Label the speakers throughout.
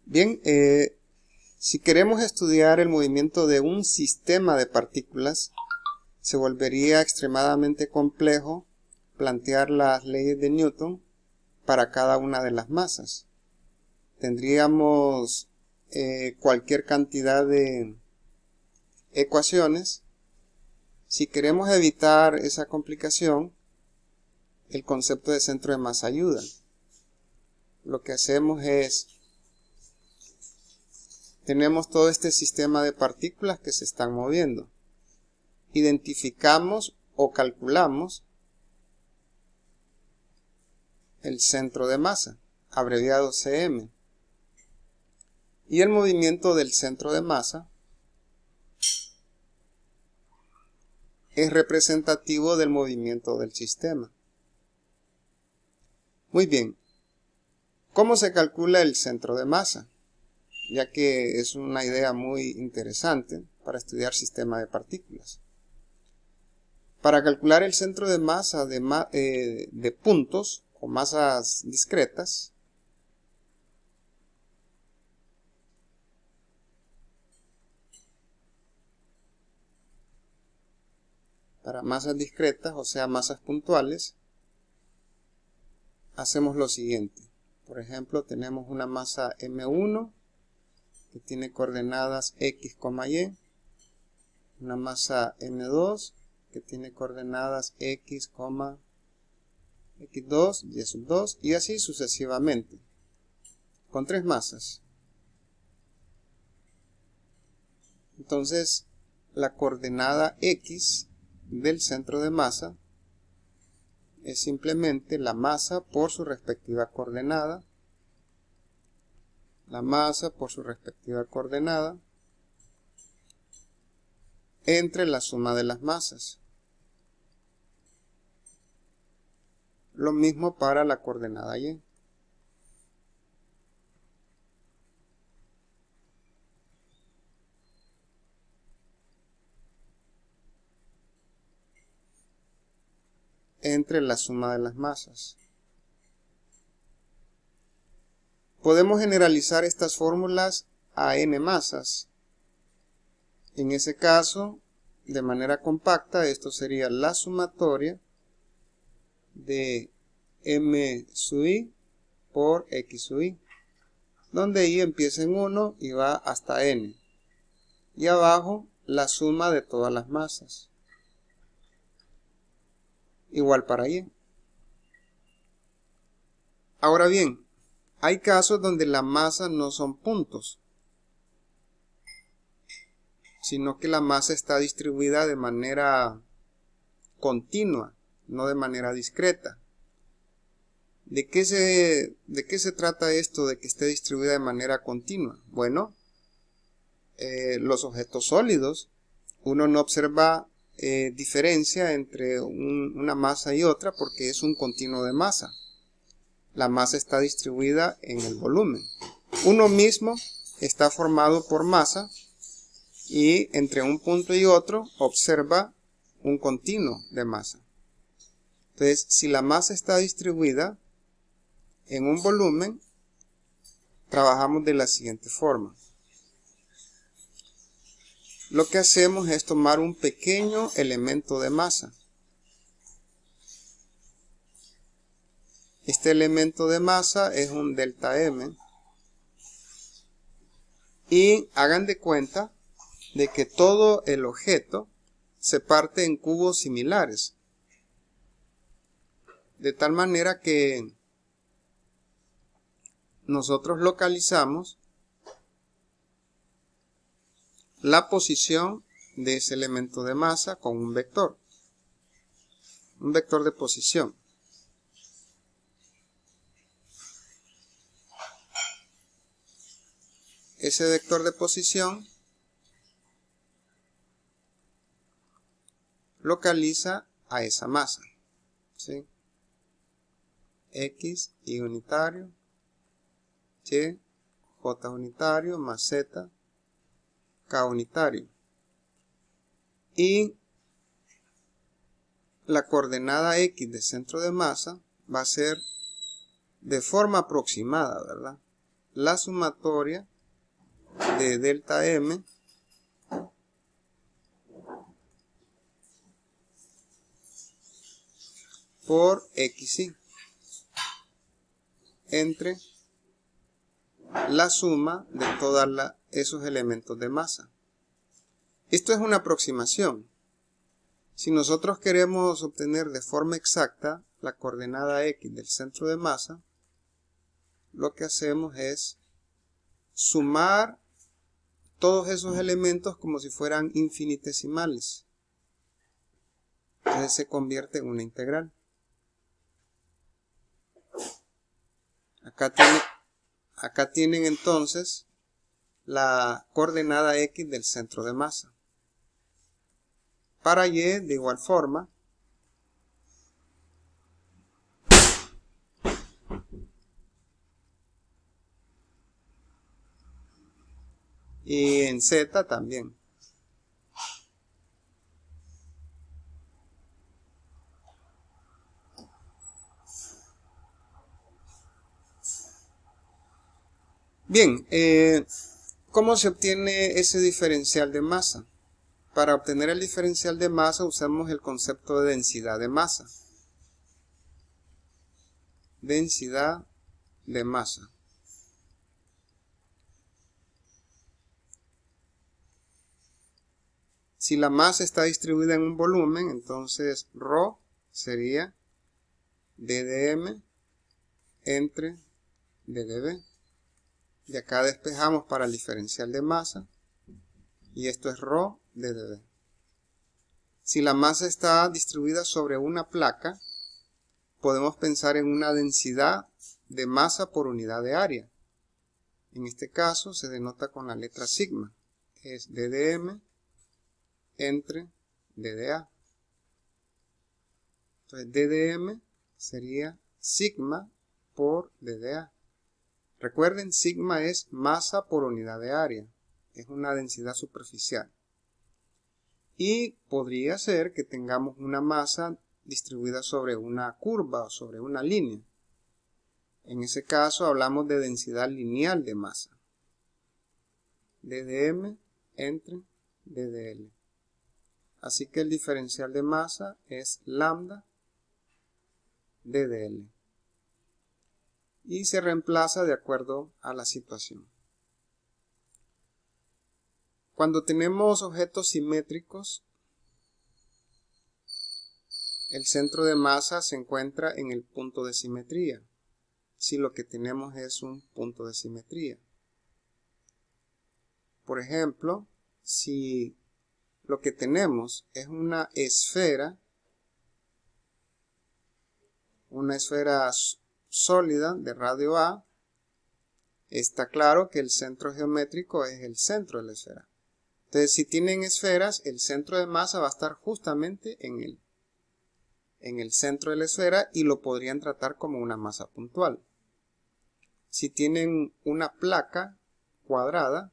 Speaker 1: Bien, si queremos estudiar el movimiento de un sistema de partículas, se volvería extremadamente complejo plantear las leyes de Newton para cada una de las masas. Tendríamos cualquier cantidad de ecuaciones. Si queremos evitar esa complicación, el concepto de centro de masa ayuda. Lo que hacemos es, tenemos todo este sistema de partículas que se están moviendo. Identificamos o calculamos el centro de masa, abreviado CM. Y el movimiento del centro de masa es representativo del movimiento del sistema. Muy bien, ¿cómo se calcula el centro de masa? Ya que es una idea muy interesante para estudiar sistemas de partículas. Para calcular el centro de masa de puntos o masas discretas, o sea, masas puntuales, hacemos lo siguiente. Por ejemplo, tenemos una masa M1 que tiene coordenadas X, Y, una masa M2 que tiene coordenadas X, X2, Y sub 2 y así sucesivamente, con tres masas. Entonces, la coordenada X del centro de masa es simplemente la masa por su respectiva coordenada, entre la suma de las masas. Lo mismo para la coordenada Y. Entre la suma de las masas. Podemos generalizar estas fórmulas a n masas. En ese caso, de manera compacta, esto sería la sumatoria de m sub i por x sub i, donde i empieza en 1 y va hasta n. Y abajo, la suma de todas las masas. Igual para y. Ahora bien, hay casos donde la masa no son puntos, sino que la masa está distribuida de manera continua, no de manera discreta. ¿De qué se trata esto de que esté distribuida de manera continua? Bueno, los objetos sólidos, uno no observa diferencia entre una masa y otra porque es un continuo de masa. La masa está distribuida en el volumen. Uno mismo está formado por masa y entre un punto y otro observa un continuo de masa. Entonces, si la masa está distribuida en un volumen, trabajamos de la siguiente forma. Lo que hacemos es tomar un pequeño elemento de masa. Este elemento de masa es un delta M. Y hagan de cuenta de que todo el objeto se parte en cubos similares. De tal manera que nosotros localizamos la posición de ese elemento de masa con un vector de posición. Ese vector de posición localiza a esa masa, ¿sí? X, Y unitario, Y, J unitario, más Z, K unitario. Y la coordenada X de centro de masa va a ser de forma aproximada, ¿verdad? la sumatoria de delta M por xy entre la suma de todos esos elementos de masa. Esto es una aproximación. Si nosotros queremos obtener de forma exacta la coordenada x del centro de masa, lo que hacemos es sumar todos esos elementos como si fueran infinitesimales. Entonces se convierte en una integral. Acá tienen entonces la coordenada x del centro de masa. Para y, de igual forma, y en z también. Bien, ¿cómo se obtiene ese diferencial de masa? Para obtener el diferencial de masa usamos el concepto de densidad de masa. Densidad de masa. Si la masa está distribuida en un volumen, entonces ρ sería d de m entre d de b. Y acá despejamos para el diferencial de masa. Y esto es ρ d de b. Si la masa está distribuida sobre una placa, podemos pensar en una densidad de masa por unidad de área. En este caso se denota con la letra sigma. Es d de m entre d de a. Entonces d de m sería sigma por d de a. Recuerden, sigma es masa por unidad de área. Es una densidad superficial. Y podría ser que tengamos una masa distribuida sobre una curva o sobre una línea. En ese caso hablamos de densidad lineal de masa. D de m entre d de l. Así que el diferencial de masa es lambda d de l. Y se reemplaza de acuerdo a la situación. Cuando tenemos objetos simétricos, el centro de masa se encuentra en el punto de simetría, si lo que tenemos es un punto de simetría. Por ejemplo, si lo que tenemos es una esfera sólida de radio A, está claro que el centro geométrico es el centro de la esfera. Entonces, si tienen esferas, el centro de masa va a estar justamente en el centro de la esfera y lo podrían tratar como una masa puntual. Si tienen una placa cuadrada,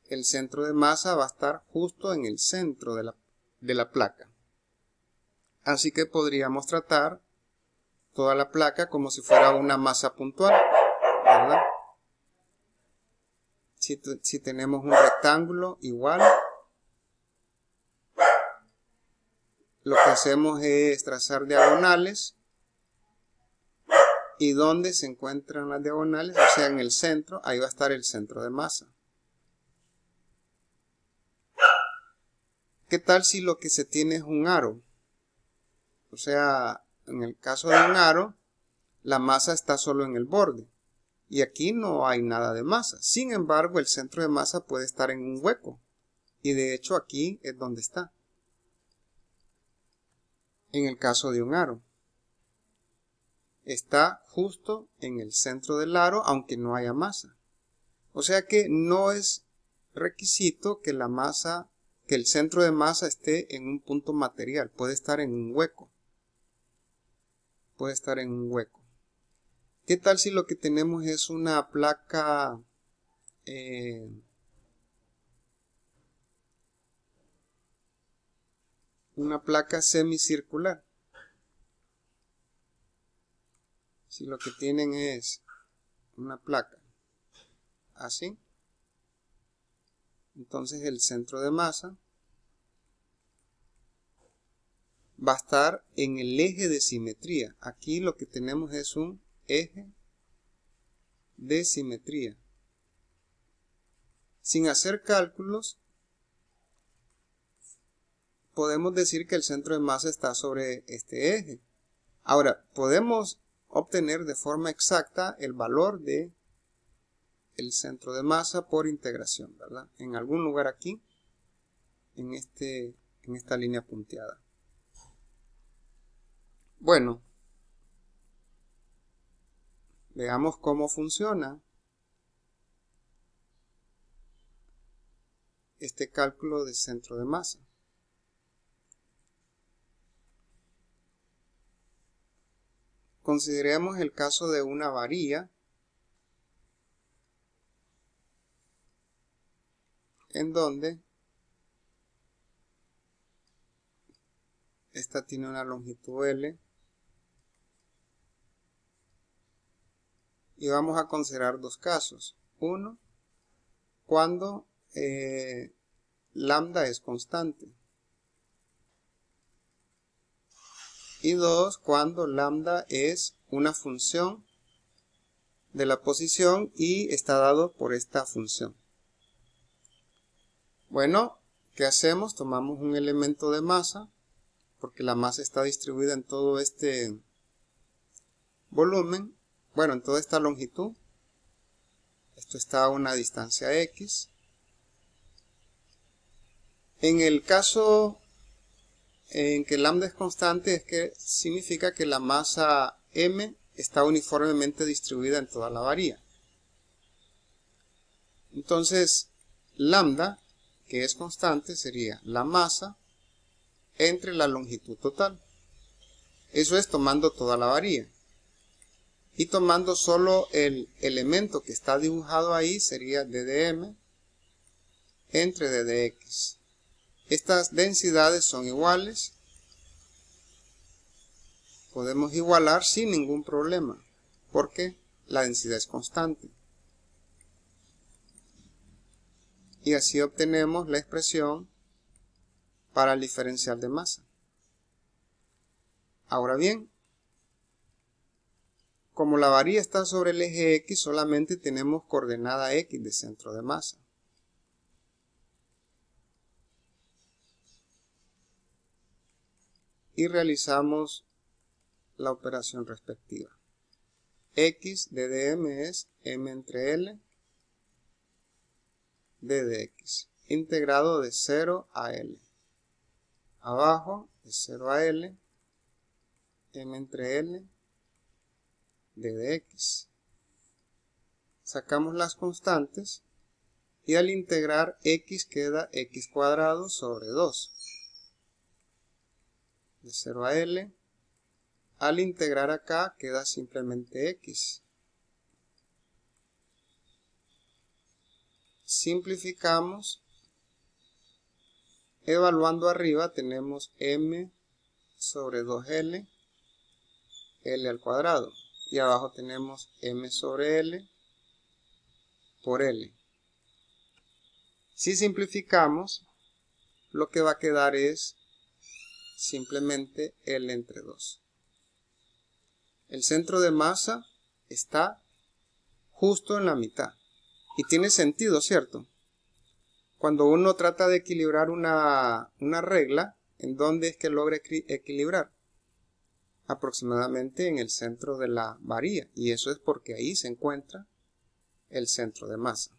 Speaker 1: el centro de masa va a estar justo en el centro de la placa. Así que podríamos tratar toda la placa como si fuera una masa puntual, ¿verdad? Si tenemos un rectángulo igual, lo que hacemos es trazar diagonales, y donde se encuentran las diagonales, o sea en el centro, ahí va a estar el centro de masa. ¿Qué tal si lo que se tiene es un aro? O sea, en el caso de un aro, la masa está solo en el borde. Y aquí no hay nada de masa. Sin embargo, el centro de masa puede estar en un hueco. Y de hecho aquí es donde está. En el caso de un aro. Está justo en el centro del aro, aunque no haya masa. O sea que no es requisito que el centro de masa esté en un punto material. Puede estar en un hueco. Puede estar en un hueco. ¿Qué tal si lo que tenemos es una placa semicircular? Si lo que tienen es una placa así, entonces el centro de masa va a estar en el eje de simetría. Aquí lo que tenemos es un eje de simetría. Sin hacer cálculos, podemos decir que el centro de masa está sobre este eje. Ahora, podemos obtener de forma exacta el valor de el centro de masa por integración, ¿verdad? En algún lugar aquí, en esta línea punteada. Bueno, veamos cómo funciona este cálculo de centro de masa. Consideremos el caso de una varilla en donde esta tiene una longitud L y vamos a considerar dos casos. Uno, cuando lambda es constante. Y dos, cuando lambda es una función de la posición y está dado por esta función. Bueno, ¿qué hacemos? Tomamos un elemento de masa, porque la masa está distribuida en todo este volumen, bueno, en toda esta longitud. Esto está a una distancia x. En el caso en que lambda es constante, es que significa que la masa m está uniformemente distribuida en toda la varilla. Entonces, lambda, que es constante, sería la masa entre la longitud total. Eso es tomando toda la varilla. Y tomando solo el elemento que está dibujado ahí, sería ddm entre ddx. Estas densidades son iguales. Podemos igualar sin ningún problema, porque la densidad es constante. Y así obtenemos la expresión para el diferencial de masa. Ahora bien, como la varilla está sobre el eje X, solamente tenemos coordenada X de centro de masa. Y realizamos la operación respectiva. X de dm es m entre L de dx, integrado de 0 a L. Abajo, de 0 a L, m entre L de dx. Sacamos las constantes y al integrar x queda x cuadrado sobre 2. De 0 a L, al integrar acá queda simplemente x. Simplificamos. Evaluando arriba tenemos m sobre 2L, L al cuadrado. Y abajo tenemos m sobre L por L. Si simplificamos, lo que va a quedar es simplemente L entre 2. El centro de masa está justo en la mitad. Y tiene sentido, ¿cierto? Cuando uno trata de equilibrar una regla, ¿en dónde es que logra equilibrar? Aproximadamente en el centro de la varilla. Y eso es porque ahí se encuentra el centro de masa.